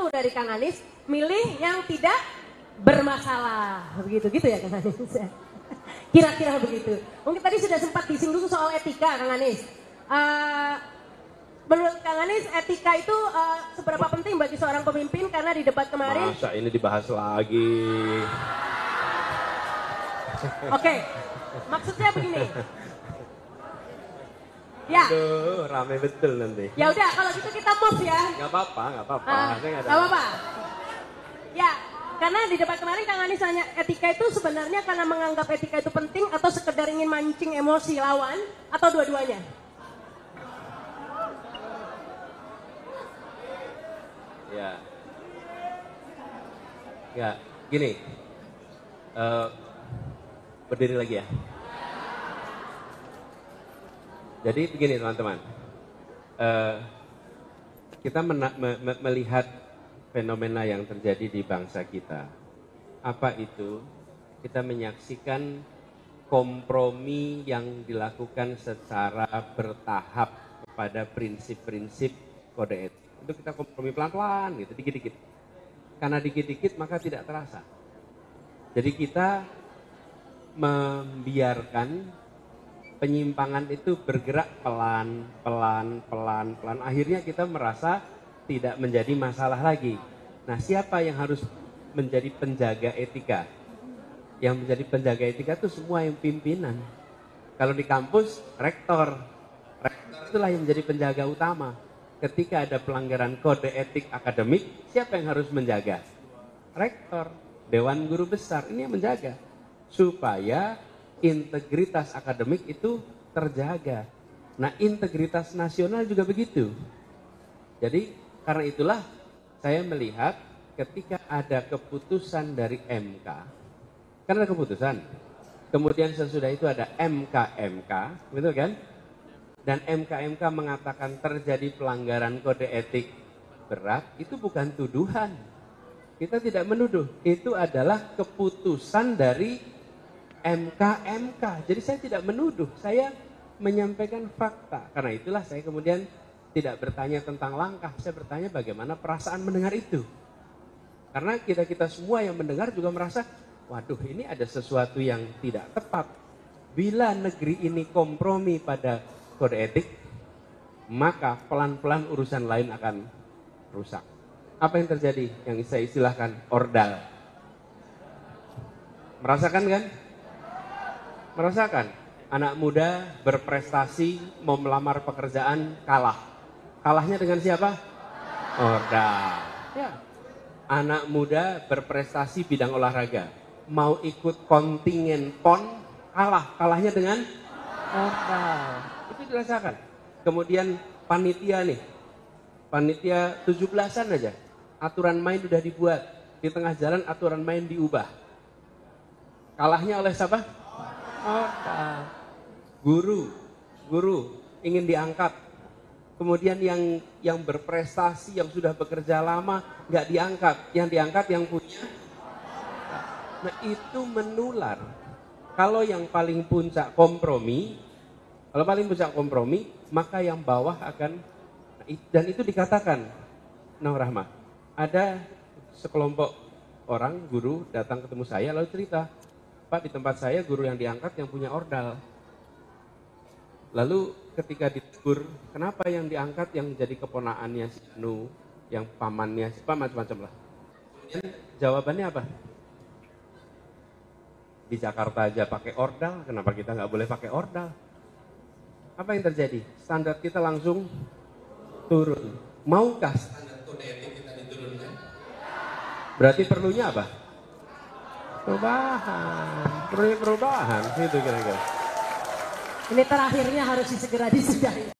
satu dari Kang Anies, milih yang tidak bermasalah. Begitu ya Kang Anies. Kira-kira begitu. Mungkin tadi sudah sempat disinggung soal etika Kang Anies. Menurut Kang Anies, etika itu seberapa penting bagi seorang pemimpin? Karena di debat kemarin... Masa ini dibahas lagi? Oke, maksudnya begini. Ya. Aduh, rame betul nanti. Ya udah, kalau gitu kita move ya. Gak apa-apa. Gak apa-apa. Ya, karena di debat kemarin Kang Anies nanya etika itu sebenarnya karena menganggap etika itu penting atau sekedar ingin mancing emosi lawan atau dua-duanya? Ya, gini. Berdiri lagi ya. Jadi begini teman-teman. Kita melihat fenomena yang terjadi di bangsa kita. Apa itu? Kita menyaksikan kompromi yang dilakukan secara bertahap kepada prinsip-prinsip kode etik. Itu kita kompromi pelan-pelan gitu, dikit-dikit. Karena dikit-dikit maka tidak terasa. Jadi kita membiarkan penyimpangan itu bergerak pelan. Akhirnya kita merasa tidak menjadi masalah lagi. Nah, siapa yang harus menjadi penjaga etika? Yang menjadi penjaga etika itu semua yang pimpinan. Kalau di kampus, rektor. Rektor itulah yang menjadi penjaga utama. Ketika ada pelanggaran kode etik akademik, siapa yang harus menjaga? Rektor, Dewan Guru Besar, ini yang menjaga. Supaya integritas akademik itu terjaga. Nah, integritas nasional juga begitu. Jadi, karena itulah saya melihat ketika ada keputusan dari MK, kan ada keputusan. Kemudian sesudah itu ada MK, betul kan? Dan MK mengatakan terjadi pelanggaran kode etik berat, itu bukan tuduhan. Kita tidak menuduh, itu adalah keputusan dari MK. Jadi saya tidak menuduh, saya menyampaikan fakta. Karena itulah saya kemudian tidak bertanya tentang langkah, saya bertanya bagaimana perasaan mendengar itu. Karena kita semua yang mendengar juga merasa, waduh ini ada sesuatu yang tidak tepat. Bila negeri ini kompromi pada kode etik, maka pelan-pelan urusan lain akan rusak. Apa yang terjadi? Yang saya istilahkan ordal. Merasakan kan? Merasakan. Anak muda berprestasi mau melamar pekerjaan kalah. Kalahnya dengan siapa? Ordal. Ya. Anak muda berprestasi bidang olahraga. Mau ikut kontingen PON, kalah. Kalahnya dengan ordal. Itu dirasakan. Kemudian panitia nih. Panitia 17-an aja. Aturan main udah dibuat. Di tengah jalan aturan main diubah. Kalahnya oleh siapa? Ordal. Guru ingin diangkat. Kemudian yang berprestasi, yang sudah bekerja lama nggak diangkat. Yang diangkat yang punya. Nah itu menular. Kalau yang paling puncak kompromi, maka yang bawah akan, dan itu dikatakan, Nang Rahma, ada sekelompok orang, guru datang ketemu saya lalu cerita, Pak di tempat saya guru yang diangkat yang punya ordal. Lalu ketika ditegur, kenapa yang diangkat yang jadi keponaannya si Anu, yang pamannya si Pak, macam-macam lah. Kemudian jawabannya apa? Di Jakarta aja pakai ordal, kenapa kita nggak boleh pakai ordal? Apa yang terjadi? Standar kita langsung turun. Maukah standar kode etik kita diturunkan? Berarti perlunya apa? Perubahan. Itu kira-kira. Ini terakhirnya harus segera disudahi.